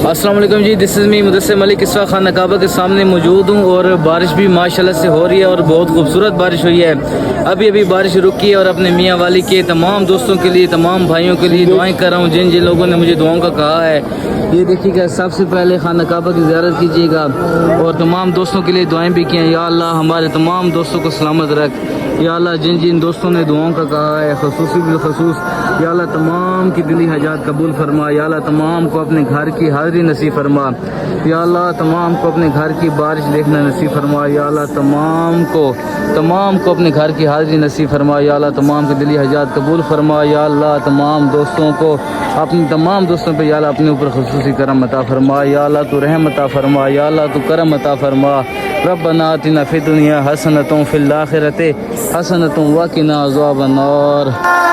السلام علیکم جی، دس از می مدثر ملک۔ اس وقت خانہ کعبہ کے سامنے موجود ہوں اور بارش بھی ماشاءاللہ سے ہو رہی ہے اور بہت خوبصورت بارش ہوئی ہے۔ ابھی بارش رکی ہے اور اپنے میاں والی کے تمام دوستوں کے لیے، تمام بھائیوں کے لیے دعائیں کر رہا ہوں جن جن لوگوں نے مجھے دعاؤں کا کہا ہے۔ یہ دیکھیے گا، سب سے پہلے خانہ کعبہ کی زیارت کیجیے گا اور تمام دوستوں کے لیے دعائیں بھی کیں۔ یا اللہ ہمارے تمام دوستوں کو سلامت رکھ۔ یا اللہ جن جن دوستوں نے دعاؤں کا کہا ہے خصوصی بالخصوص، یا اللہ تمام کی دلی حاجات قبول فرما۔ یا اللہ تمام کو اپنے گھر کی حاضری نصیب فرما۔ یا اللہ تمام کو اپنے گھر کی بارش دیکھنا نصیب فرما۔ یا اللہ تمام کو اپنے گھر کی حاضری نصیب فرما۔ یا اللہ تمام کی دلی حاجات قبول فرما۔ یا اللہ تمام دوستوں کو، اپنے تمام دوستوں پہ یا اللہ اپنے اوپر خصوصی کرم عطا فرما۔ یا اللہ تو رحم عطا فرما۔ یا اللہ تو کرم عطا فرما۔ ربنا آتنا فی الدنیا حسنۃ وفی الآخرۃ حسنۃ وقنا عذاب النار۔